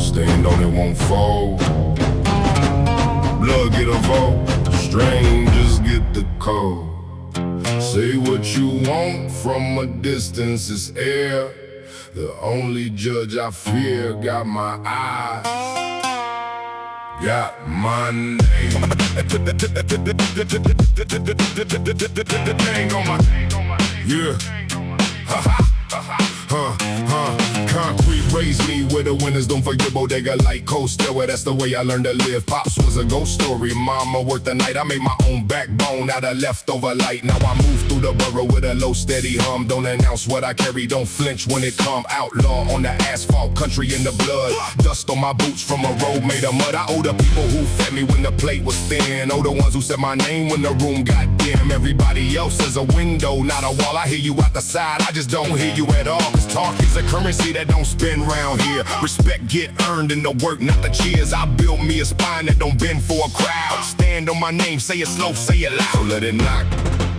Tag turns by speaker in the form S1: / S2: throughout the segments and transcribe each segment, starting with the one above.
S1: Stand on it, won't fold. Blood get a vote, strangers get the code. Say what you want from a distance, it's air. The only judge I fear got my eyes, got my name. Name on my, yeah. Concrete raised me where the winners don't forget bodega like coaster, where that's the way I learned to live. Pops was a ghost story, mama worked the night. I made my own backbone out of leftover light. Now I move through the borough with a low steady hum. Don't announce what I carry, don't flinch when it come. Outlaw on the asphalt, country in the blood. Dust on my boots from a road made of mud. I owe the people who fed me when the plate was thin. Owe the ones who said my name when the room got dim. Everybody else is a window, not a wall. I hear you out the side, I just don't hear you at all. Cause talk is a currency that don't spin round here. Respect get earned in the work, not the cheers. I build me a spine that don't bend for a crowd. Stand on my name, say it slow, say it loud. So let it knock,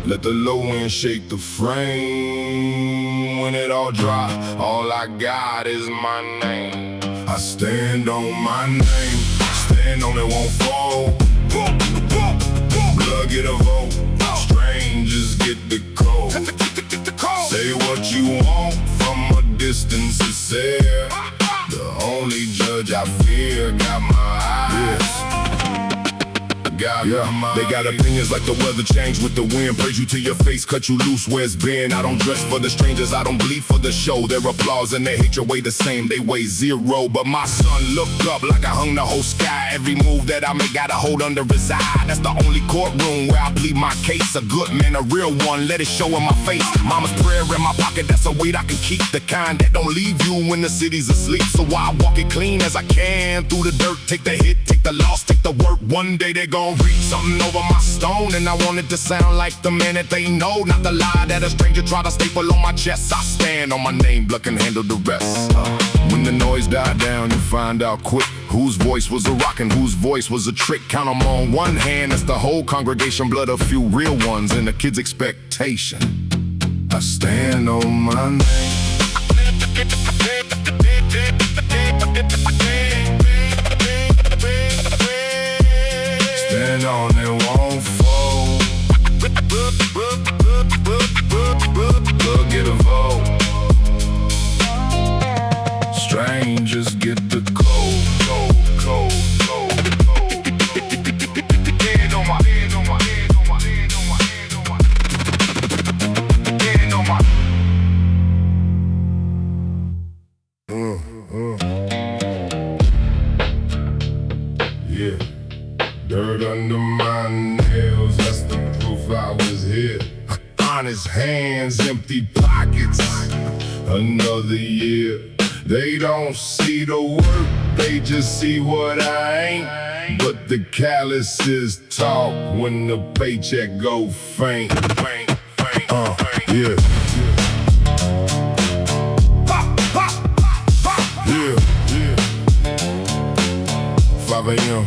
S1: let the low end shake the frame. When it all drop, all I got is my name. I stand on my name, stand on it, won't fall. Blood get a vote, strangers get the code. Say what you want from a distance, it's there. The only judge I fear got my eyes, got my eyes. They got opinions like the weather change with the wind. Praise you to your face, cut you loose where it's been. I don't dress for the strangers, I don't bleed for the show. Their applause and their hatred weigh the same, they weigh zero. But my son looked up like I hung the whole sky. Every move that I make got a hold under his eye. That's the only courtroom where I plead my case. A good man, a real one, let it show in my face. Mama's prayer in my pocket, that's a weight I can keep. The kind that don't leave you when the city's asleep. So I walk it clean as I can through the dirt. Take the hit, take the loss, take the work. One day they gon' reach something over my stone, and I want it to sound like the man that they know, not the lie that a stranger try to staple on my chest. I stand on my name, blood can handle the rest. When the noise died down, you find out quick whose voice was a rock and whose voice was a trick. Count 'em on one hand, that's the whole congregation. Blood a few real ones and the kids' expectation. I stand on my name. Stand on it, won't fold. Look, get a vote. Strangers get the cold, cold, cold, cold, cold. Head on my, head on my, head on my, head on my, head on my, head on my. Yeah. Dirt under my nails, that's the proof I was here. Honest hands, empty pockets, another year. They don't see the work, they just see what I ain't. But the calluses talk when the paycheck go faint. Yeah. Yeah. 5 a.m.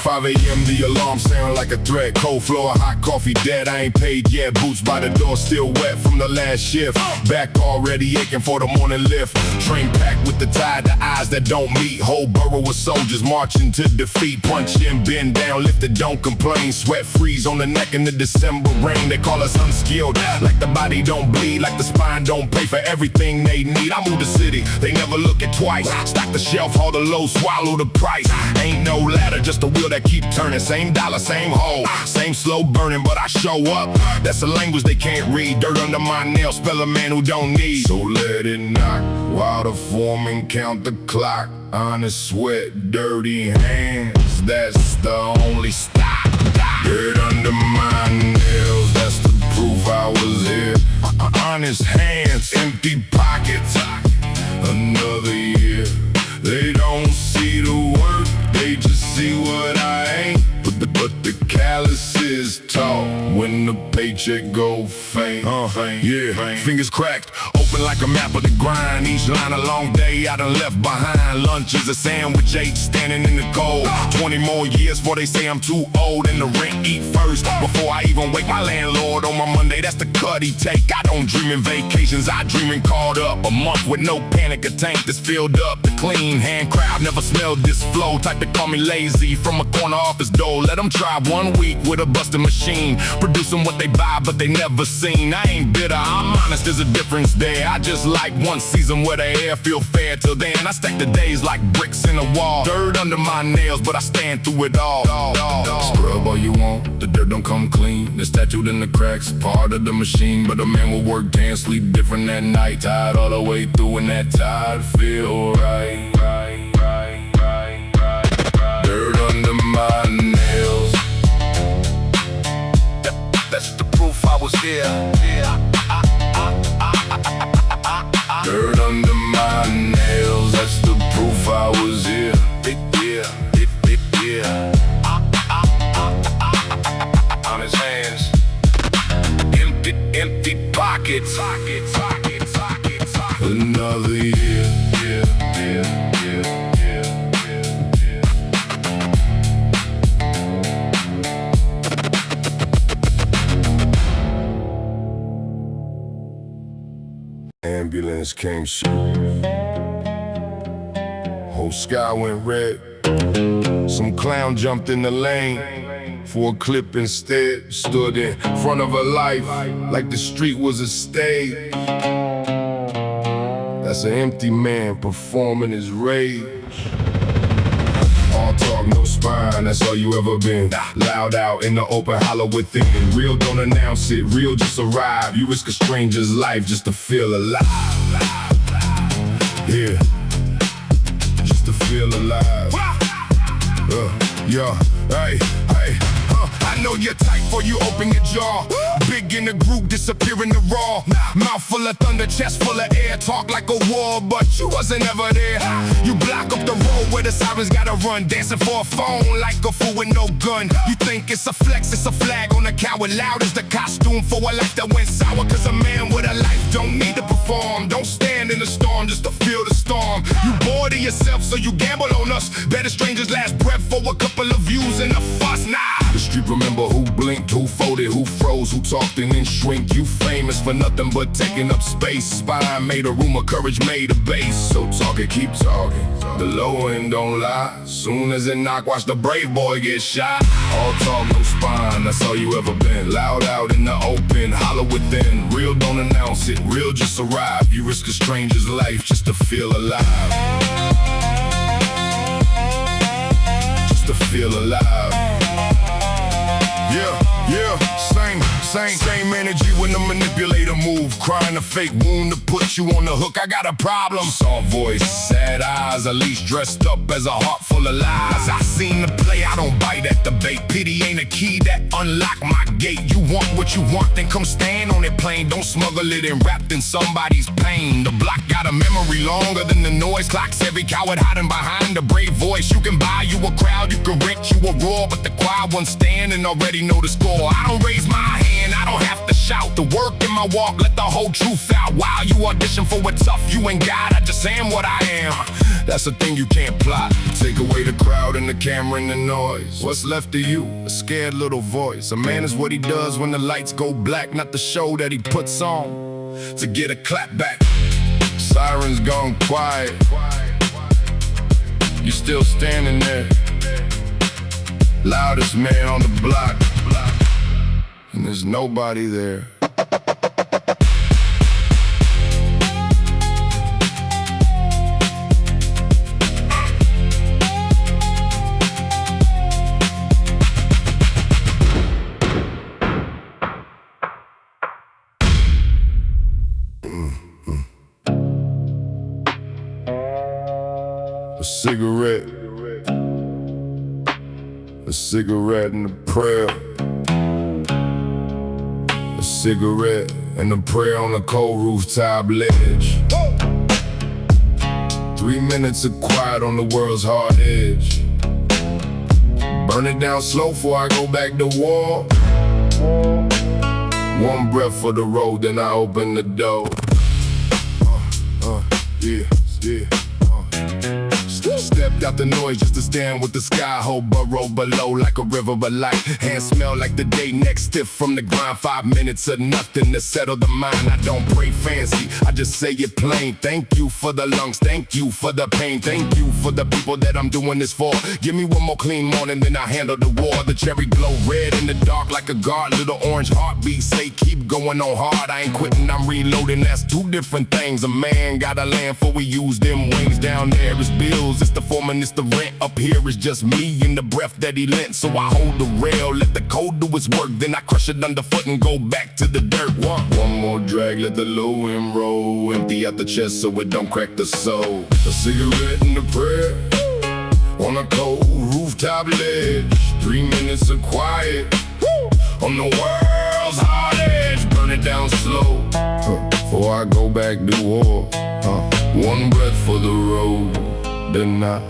S1: 5 a.m. the alarm sound like a threat. Cold floor, hot coffee, dead, I ain't paid yet. Boots by the door, still wet from the last shift. Back already aching for the morning lift. Train packed with the tide, the eyes that don't meet. Whole borough of soldiers marching to defeat. Punch in, bend down, lift it, don't complain. Sweat freeze on the neck in the December rain. They call us unskilled, like the body don't bleed, like the spine don't pay for everything they need. I move the city, they never look at twice. Stack the shelf, haul the low, swallow the price. Ain't no ladder, just a wheel that keep turning. Same dollar, same hole, same slow burning, but I show up. That's a language they can't read. Dirt under my nails, spell a man who don't need. So let it knock while the foreman count the clock. Honest sweat, dirty hands, that's the only stop. Dirt under my nails, that's the proof I was here. Honest hands, empty pockets, another year. They don't see the work, they just see what I ain't. But the calluses talk when the pay paycheck go faint. Yeah, fingers cracked, open like a map of the grind. Each line a long day I done left behind. Lunch is a sandwich, 8 standing in the cold. 20 more years before they say I'm too old. And the rent eat first before I even wake my landlord on my Monday. That's the cut he take. I don't dream in vacations, I dream in called up. A month with no panic, a tank that's filled up. The clean hand crowd never smelled this flow. Type to call me lazy from a corner office door. Let them try 1 week with a busted machine, producing what they buy but they never seen. I ain't bitter, I'm honest, there's a difference there. I just like one season where the air feel fair. Till then I stack the days like bricks in a wall. Dirt under my nails but I stand through it all. Scrub all you want, the dirt don't come clean. It's tattooed in the cracks, part of the machine. But a man will work day and sleep different at night. Tired all the way through and that tide feel right. Dirt under my nails, that's the proof I was here. Dirt under my nails, that's the proof I was here. Yeah. On his hands, empty pockets. Another year, yeah. Ambulance came shooting, whole sky went red. Some clown jumped in the lane for a clip instead. Stood in front of her life like the street was a stage. That's an empty man performing his rage. All talk, no spine, that's all you ever been. Loud out in the open, hollow within. Real don't announce it, real just arrive. You risk a stranger's life just to feel alive. Yeah, just to feel alive. I know you're tight before you open your jaw. Big in the group, disappear in the raw. Mouth full of thunder, chest full of air. Talk like a war, but you wasn't ever there. You block up the road where the sirens gotta run. Dancing for a phone like a fool with no gun. You think it's a flex, it's a flag on a coward. Loud as the costume for a life that went sour. Cause a man with a life don't need to perform. Don't stand in the storm just to feel the storm. You bored of yourself so you gamble on us. Better strangers last breath for a couple of views and a fuss. Nah, the street remember who blinked, who folded, who froze, who talked and then shrink. You famous for nothing but taking up space. Spine made a rumor, courage made a base. So talk it, keep talking. The low end don't lie. Soon as it knock, watch the brave boy get shot. All talk, no spine, that's all you ever been. Loud out in the open, hollow within. Real don't announce it, real just arrive. You risk a stranger's life just to feel alive. Just to feel alive. Yeah, same energy when the manipulator move. Crying a fake wound to put you on the hook. I got a problem. Soft voice, sad eyes, at least dressed up as a heart full of lies. I seen the play, I don't bite at the bait. Pity ain't a key that unlock my gate. You want what you want, then come stand on it plain. Don't smuggle it in wrapped in somebody's pain. The block got a memory longer than the noise. Clocks every coward hiding behind a brave voice. You can buy you a crowd, you can rent you a roar, but the quiet ones stand and already know the score. I don't raise my hand, I don't have to shout. The work in my walk, let the whole truth out. While you audition for what's tough, you ain't God, I just am what I am. That's the thing you can't plot. Take away the crowd and the camera and the noise. What's left of you? A scared little voice. A man is what he does when the lights go black, not the show that he puts on to get a clap back. Sirens gone quiet, you still standing there. Loudest man on the block, and there's nobody there. A cigarette and a prayer. A cigarette and a prayer on a cold rooftop ledge. 3 minutes of quiet on the world's hard edge. Burn it down slow before I go back to war. One breath for the road, then I open the door. Yeah. Stepped out the noise just to stand with the sky. Whole burrow below like a river of light. Hands smell like the day next, stiff from the grind. 5 minutes of nothing to settle the mind. I don't pray fancy, I just say it plain. Thank you for the lungs, thank you for the pain. Thank you for the people that I'm doing this for. Give me one more clean morning, then I handle the war. The cherry glow red in the dark like a guard. Little orange heartbeat say keep going on hard. I ain't quitting, I'm reloading, that's 2 different things. A man gotta land before we use them wings. Down there is bills, it's the foreman, it's the rent. Up here is just me and the breath that he lent. So I hold the rail, let the code do its work. Then I crush it underfoot and go back to the dirt. One more drag, let the low end roll. Empty out the chest so it don't crack the soul. A cigarette and a prayer on a cold rooftop ledge. 3 minutes of quiet on the world's hard edge. Burn it down slow before I go back to war. One breath for the road, then I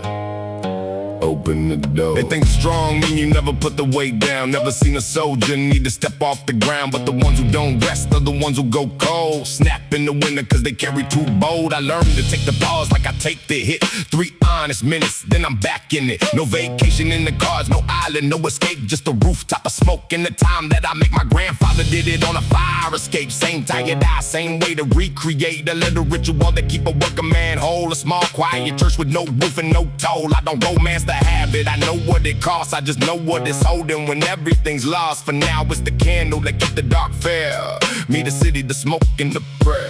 S1: open the door. They think strong mean you never put the weight down. Never seen a soldier need to step off the ground. But the ones who don't rest are the ones who go cold. Snap in the winter cause they carry too bold. I learned to take the pause like I take the hit. 3 honest minutes, then I'm back in it. No vacation in the cards, no island, no escape. Just a rooftop of smoke in the time that I make. My grandfather did it on a fire escape. Same tired eye, same way to recreate a little ritual that keep a working man whole. A small quiet church with no roof and no toll. I don't romance the habit, I know what it costs. I just know what it's holding when everything's lost. For now it's the candle that keep the dark fair. Me the city, the smoke and the prayer.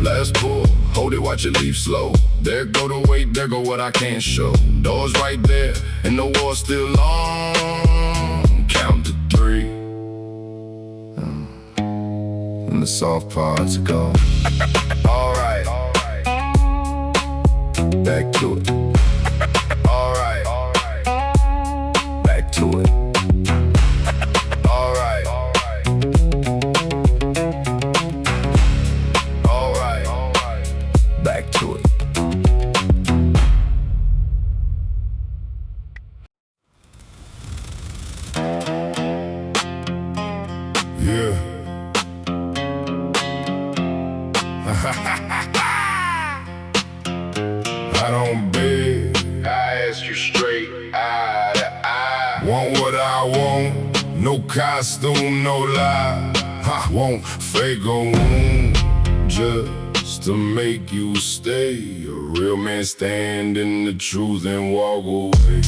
S1: Last pull, hold it, watch it leave slow. There go the weight, there go what I can't show. Doors right there, and the war's still long. Count to 3, and the soft parts go. Alright, back to it. Alright, back to it. Alright, back to it. Yeah. I don't beg, I ask you straight, eye to eye. Want what I want, no costume, no lie. Won't fake a wound just to make you stay. A real man stand in the truth and walk away.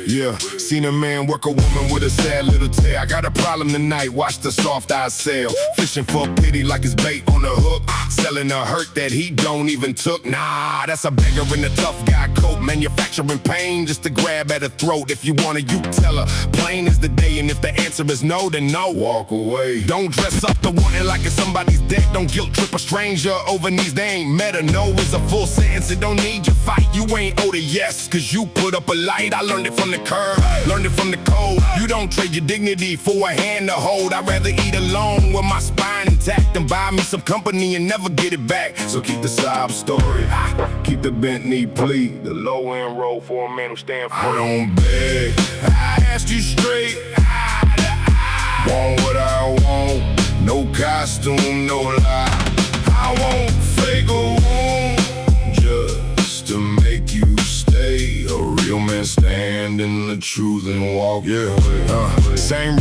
S1: Yeah. Seen a man work a woman with a sad little tale. I got a problem tonight, watch the soft eyes sail. Fishing for pity like it's bait on the hook. Selling a hurt that he don't even took. Nah, that's a beggar in a tough guy coat. Manufacturing pain just to grab at her throat. If you want it, you tell her. Plain is the day, and if the answer is no, then no. Walk away. Don't dress up the wanting like it's somebody's dead. Don't guilt trip a stranger over knees they ain't met her. No is a full sentence, it don't need your fight. You ain't owed a yes, cause you put up a light. I learned it from the curb, learned it from the code. You don't trade your dignity for a hand to hold. I'd rather eat alone with my spine intact than buy me some company and never get it back. So keep the sob story, keep the bent knee plead. The low end roll for a man who stand for. I don't beg, I ask you straight, eye to eye. Want what I want, no costume, no lie. I won't fake a wound just to make you stay. A real man stand in the truth and walk away. Same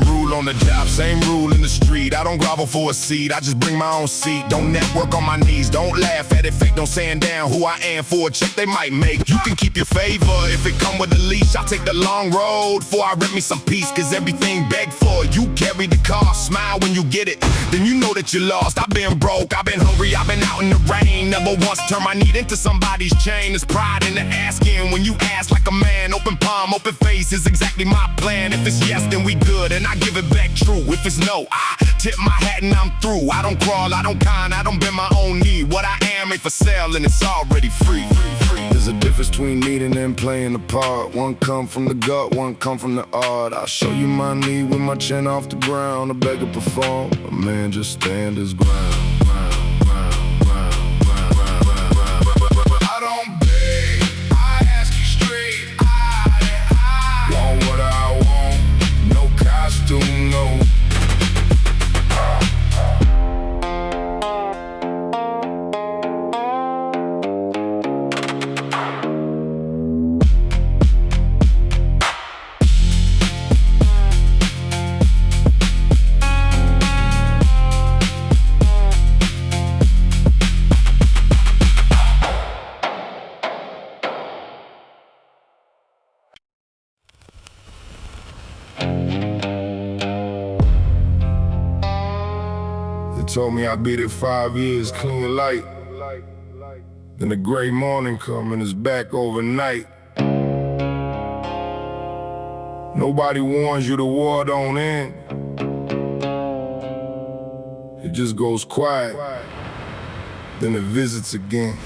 S1: rule on the job, same rule in the street. I don't grovel for a seat, I just bring my own seat. Don't network on my knees, don't laugh at it fake. Don't stand down who I am for a check they might make. You can keep your favor if it come with a leash. I'll take the long road before I rent me some peace. Cause everything begged for, you carry the cost. Smile when you get it, then you know that you lost. I've been broke, I've been hungry, I've been out in the rain. Never once turn my need into somebody's chain. There's pride in the asking when you ask like a man. Open palm, open face is exactly my plan. If it's yes, then we good, and I give it back true. If it's no, I tip my hat and I'm through. I don't crawl, I don't con, I don't bend my own knee. What I am ain't for sale and it's already free. There's a difference between needing and playing the part. One come from the gut, one come from the art. I'll show you my knee with my chin off the ground. A beggar perform, a man just stand his ground. I don't beg, I ask you straight, eye to eye. Want what I want, no told me I'd be there 5 years, clean light. Then the gray morning come and it's back overnight. Nobody warns you the war don't end. It just goes quiet, then it visits again.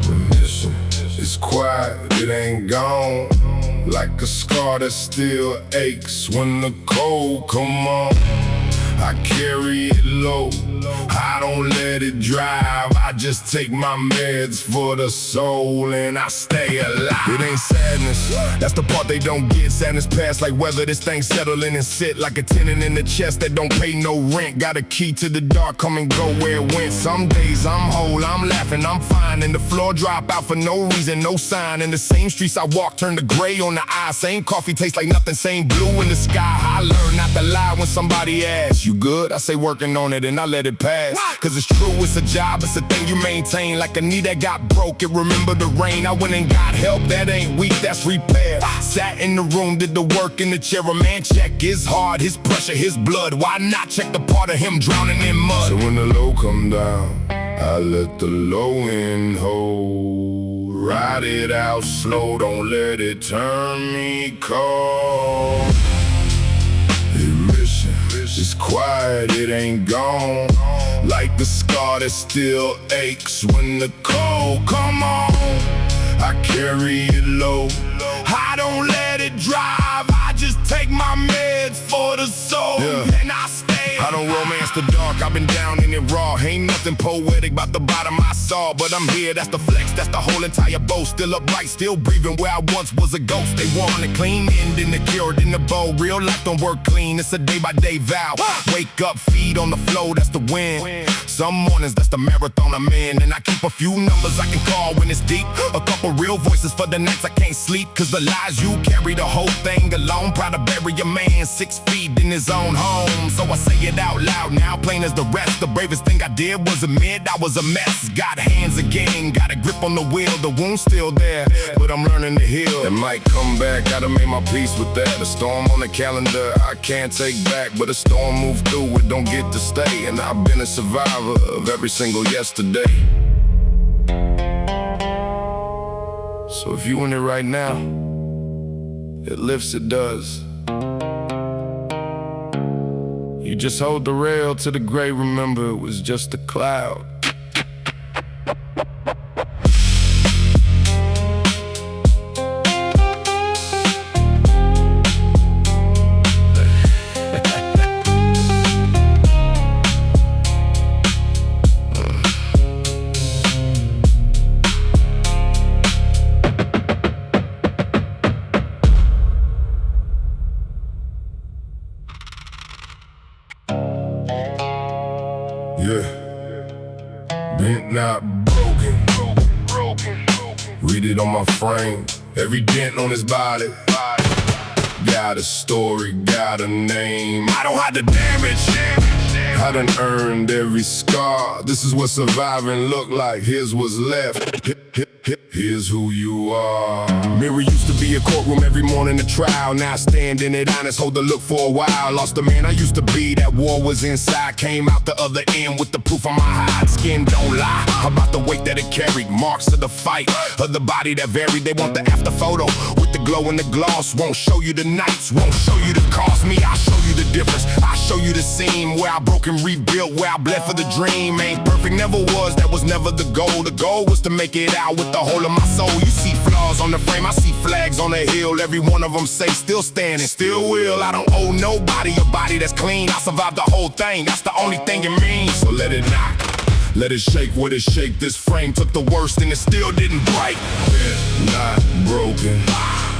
S1: Remission, it's quiet, it ain't gone. Like a scar that still aches when the cold come on. I carry it low, I don't let it drive. I just take my meds for the soul and I stay alive. It ain't sadness, that's the part they don't get. Sadness pass like weather, this thing settling and sit like a tenant in the chest that don't pay no rent. Got a key to the dark, come and go where it went. Some days I'm whole, I'm laughing, I'm fine, and the floor drop out for no reason, no sign. In the same streets I walk, turn to gray on the eye. Same coffee tastes like nothing, same blue in the sky. I learn not to lie when somebody asks, you good? I say working on it and I let it pass. Cause it's true, it's a job, it's a thing you maintain. Like a knee that got broke, it remember the rain. I went and got help, that ain't weak, that's repair. Sat in the room, did the work in the chair. A man check his heart, his pressure, his blood. Why not check the part of him drowning in mud? So when the low come down, I let the low end hold. Ride it out slow, don't let it turn me cold. It's quiet, it ain't gone. Like the scar that still aches when the cold come on. I carry it low, I don't let it drive. I just take my meds for the soul, and I stay. I don't romance the dark, I've been down in it raw. Ain't nothing poetic about the bottom I saw. But I'm here, that's the flex, that's the whole entire boat. Still upright, still breathing where I once was a ghost. They want a clean end in the cured in the bowl. Real life don't work clean, it's a day-by-day vow. Wake up, feed on the flow, that's the win. Some mornings, that's the marathon I'm in. And I keep a few numbers I can call when it's deep. A couple real voices for the nights I can't sleep. Cause the lies you carry the whole thing alone. Proud to bury a man 6 feet in his own home. So I say it out loud now, plain as the rest. The bravest thing I did was admit I was a mess. Got hands again, got a grip on the wheel. The wound's still there, but I'm learning to heal. It might come back, gotta make my peace with that. A storm on the calendar I can't take back, but a storm moved through it, don't get to stay. And I've been a survivor of every single yesterday. So if you in it right now, it lifts, it does. You just hold the rail till the gray remember it was just a cloud. Bent, not broken. Read it on my frame, every dent on his body. Got a story, got a name. I don't have the damage, I done earned every scar. This is what surviving look like, here's what's left. Here's who you are. Mirror used to be a courtroom every morning, a trial. Now I stand in it honest, hold the look for a while. Lost the man I used to be, that war was inside. Came out the other end with the proof on my hide. Skin don't lie about the weight that it carried. Marks of the fight, of the body that varied. They want the after photo with the glow and the gloss. Won't show you the nights, won't show you the cost. Me, I'll show you the difference. I'll show you the seam where I broke and rebuilt, where I bled for the dream. Ain't perfect, never was, that was never the goal. The goal was to make it out with the whole of my soul. You see flaws on the frame, I see flags on the hill. Every one of them say still standing, still will. I don't owe nobody a body that's clean. I survived the whole thing, that's the only thing it means. So let it knock, let it shake what it shake. This frame took the worst and it still didn't break. Not broken,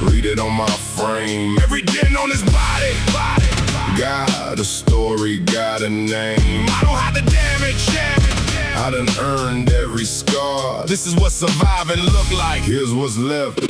S1: read it on my frame. Every dent on his body. Got a story, got a name. I don't have the damage, I done earned every scar. This is what surviving look like. Here's what's left.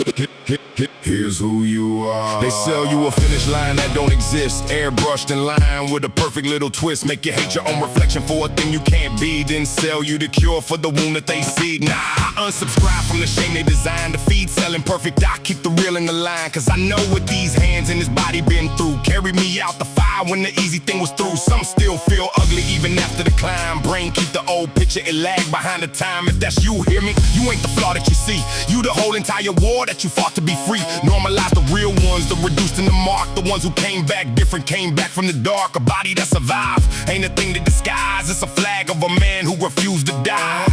S1: Here's who you are. They sell you a finish line that don't exist, airbrushed in line with a perfect little twist. Make you hate your own reflection for a thing you can't be. Then sell you the cure for the wound that they see. Nah, I unsubscribe from the shame they designed to feed. Selling perfect, I keep the real in the line, cause I know what these hands and this body been through. Carry me out the fire when the easy thing was through. Some still feel ugly even after the climb. Brain keep the old picture, it lag behind the time. If that's you, hear me? You ain't the flaw that you see. You the whole entire war that you fought to be free. Normalize the real ones, the reduced in the mark. The ones who came back different, came back from the dark. A body that survived ain't a thing to disguise. It's a flag of a man who refused to die.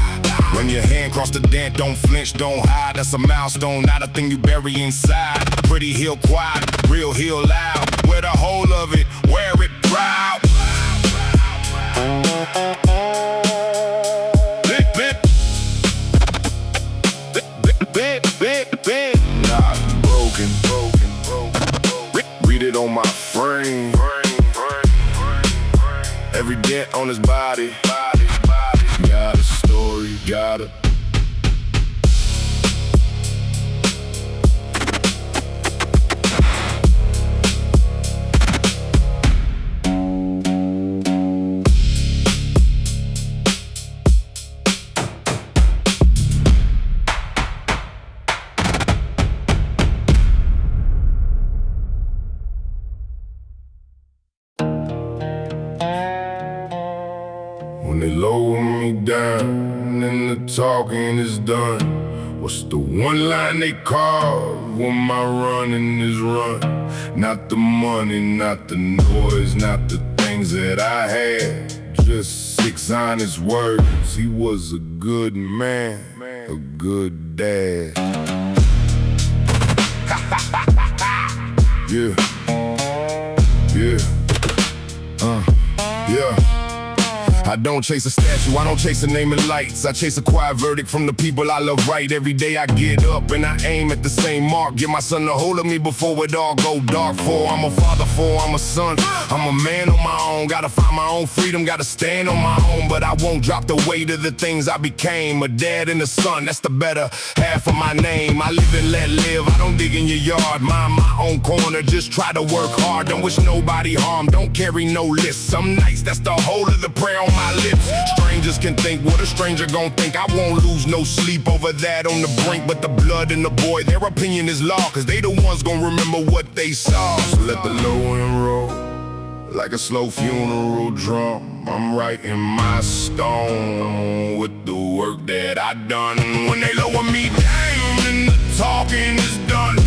S1: When your hand cross the dent, don't flinch, don't hide. That's a milestone, not a thing you bury inside. Pretty heel quiet, real heel loud. Wear the whole of it, wear it proud. Not broken. Read it on my frame. Every dent on his body. Got a story, got a when they lower me down and the talking is done. What's the one line they call when my running is run? Not the money, not the noise, not the things that I had. Just 6 honest words. He was a good man, a good dad. Yeah. I don't chase a statue, I don't chase a name in lights. I chase a quiet verdict from the people I love right. Every day I get up and I aim at the same mark. Give my son a hold of me before it all go dark. For I'm a father, for I'm a son. I'm a man on my own, gotta find my own freedom, gotta stand on my own. But I won't drop the weight of the things I became. A dad and a son, that's the better half of my name. I live and let live, I don't dig in your yard. Mind my own corner, just try to work hard. Don't wish nobody harm, don't carry no list. Some nights that's the whole of the prayer on my lips. Strangers can think what a stranger gon' think. I won't lose no sleep over that on the brink. But the blood and the boy, their opinion is law, cause they the ones gon' remember what they saw. So let the low end roll like a slow funeral drum. I'm writing my stone with the work that I done. When they lower me down and the talking is done,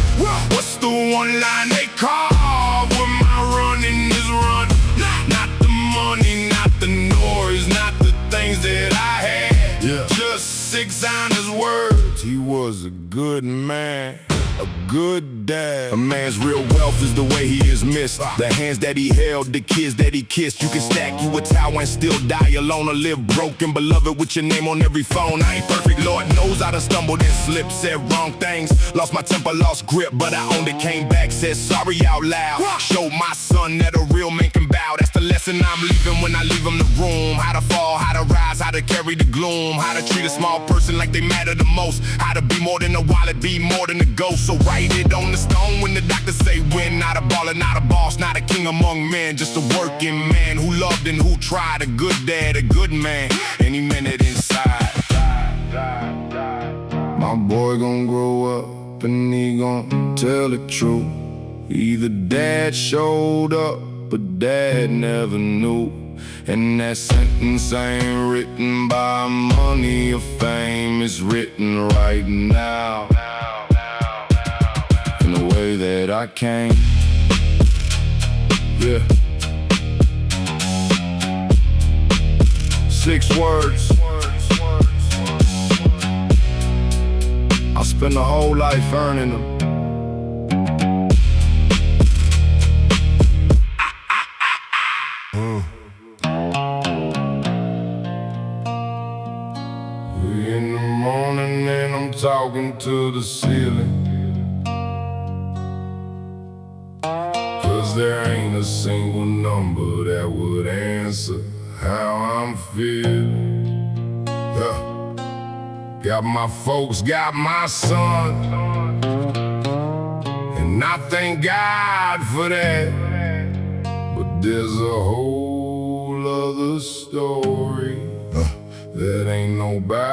S1: what's the one line they call when my running is run? Not the money, not the noise, not the things that I had. Just 6 honest words. He was a good man, a good dad. A man's real wealth is the way he is missed. The hands that he held, the kids that he kissed. You can stack you a tower and still die alone, or live broken, beloved with your name on every phone. I ain't perfect, Lord knows I done stumbled and slipped, said wrong things, lost my temper, lost grip, but I owned it, came back, said sorry out loud. Showed my son that a real man can bow. That's the lesson I'm leaving when I leave him the room. How to fall, how to rise, how to carry the gloom, how to treat a small person like they matter the most, how to be more than a wallet, be more than a ghost. So write it on the stone when the doctors say win. Not a baller, not a boss, not a king among men, just a working man who loved and who tried. A good dad, a good man, and he meant it inside. My boy gon' grow up and he gon' tell the truth. Either dad showed up, but dad never knew. And that sentence ain't written by money or fame, it's written right now, in the way that I came. Yeah. 6 words. I spent a whole life earning them. In the morning and I'm talking to the ceiling, 'cause there ain't a single number that would answer how I'm feeling. Got my folks, got my son, and I thank God for that. But there's a whole other story that ain't nobody.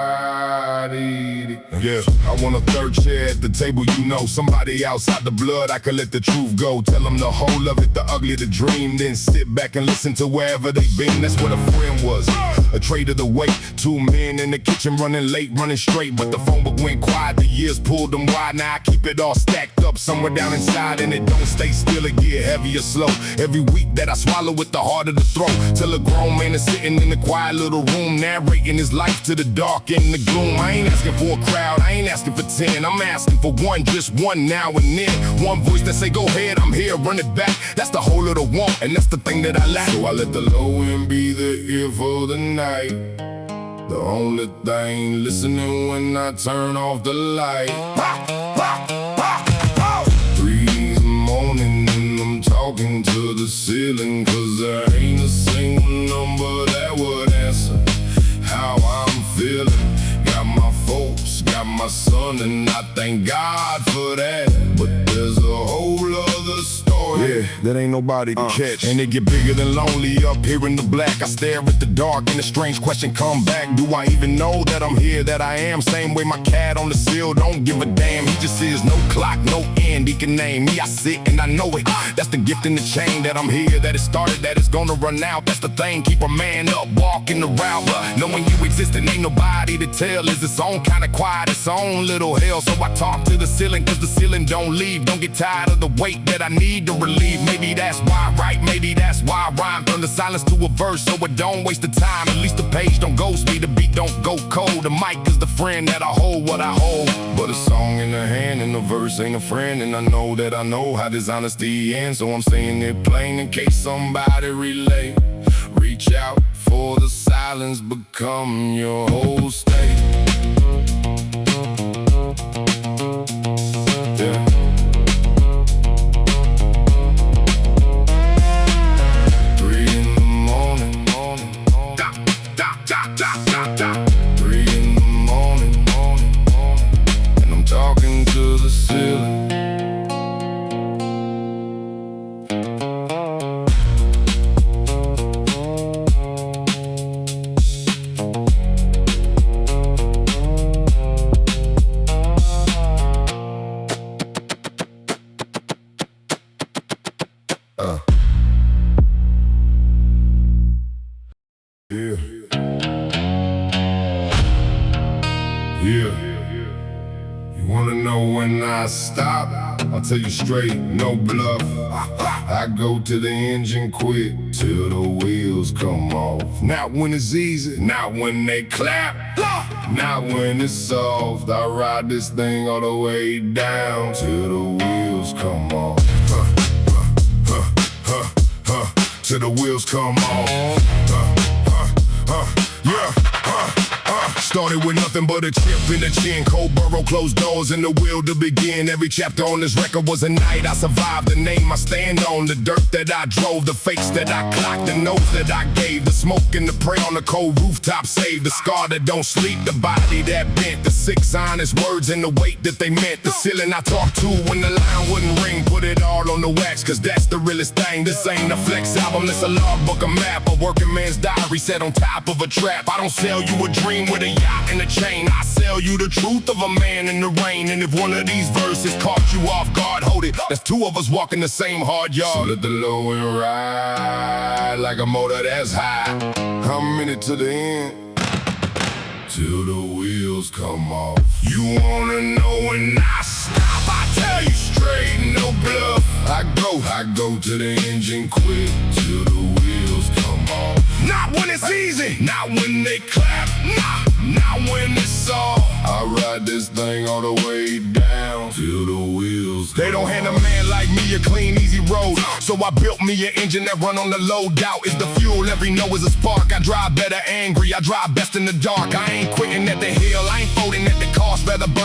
S1: Yeah, I want a third chair at the table, you know. Somebody outside the blood, I could let the truth go. Tell them the whole of it, the ugly, the dream. Then sit back and listen to wherever they've been. That's what a friend was, a trade of the weight. Two men in the kitchen running late, running straight. But the phone book went quiet, the years pulled them wide. Now I keep it all stacked up somewhere down inside, and it don't stay still, it get heavy or slow. Every week that I swallow it, the harder to throw. Till a grown man is sitting in a quiet little room, narrating his life to the dark and the gloom. I ain't asking for a crowd, I ain't asking for 10. I'm asking for one, just one now and then. One voice that say, go ahead, I'm here, run it back. That's the whole of the want, and that's the thing that I lack. So I let the low end be the ear for the night. The only thing listening when I turn off the light. 3 in the morning and I'm talking to the ceiling, cause there ain't a single number that would answer how I'm feeling. Got my folks, got my son, and I thank God for that. But there's a whole other story, yeah, that ain't nobody to catch. And it get bigger than lonely up here in the black. I stare at the dark and a strange question come back. Do I even know that I'm here, that I am? Same way my cat on the sill don't give a damn. He just says no clock, no end, he can name me. I sit and I know it, that's the gift in the chain. That I'm here, that it started, that it's gonna run out. That's the thing, keep a man up, walking around. But knowing you exist and ain't nobody to tell is its own kind of quiet, its own little hell. So I talk to the ceiling, cause the ceiling don't leave. Don't get tired of the weight that I need to relieve. Maybe that's why I write, maybe that's why I rhyme. Turn the silence to a verse so it don't waste the time. At least the page don't ghost me, the beat don't go cold. The mic is the friend that I hold what I hold. But a song in the hand and a verse ain't a friend. And I know that I know how this honesty ends. So I'm saying it plain in case somebody relate. Reach out for the silence, become your whole state. Yeah. 3 in the morning, da, da, da, da, da. 3 in the morning, and I'm talking to the ceiling. Yeah. You wanna know when I stop? I'll tell you straight, no bluff. I go to the engine quick till the wheels come off. Not when it's easy, not when they clap, not when it's soft. I ride this thing all the way down till the wheels come off. Till the wheels come off. Yeah. Started with nothing but a chip in the chin. Cold burrow, closed doors, and the will to begin. Every chapter on this record was a night I survived. The name I stand on, the dirt that I drove, the fakes that I clocked, the nose that I gave, the smoke and the prey on the cold rooftop saved, the scar that don't sleep, the body that bent, the 6 honest words and the weight that they meant, the ceiling I talked to when the line wouldn't ring. Put it all on the wax, cause that's the realest thing. This ain't a flex album, it's a logbook, a map, a working man's diary set on top of a trap. I don't sell you a dream with a yacht and a chain. I sell you the truth of a man in the rain. And if one of these verses caught you off guard, hold it, that's 2 of us walking the same hard yard. So let the low end ride like a motor that's high. I'm in it to the end till the wheels come off. You wanna know when I stop? I tell you straight, no bluff. I go to the engine quick till the wheels come off. Not when it's easy, not when they clap, not when it's soft. I ride this thing all the way down till the wheels come off. They don't hand a man like me a clean, easy road. So I built me an engine that run on the low. Doubt is the fuel, every no is a spark. I drive better angry, I drive best in the dark. I ain't quitting at the hill, I ain't folding at the cost. Rather burn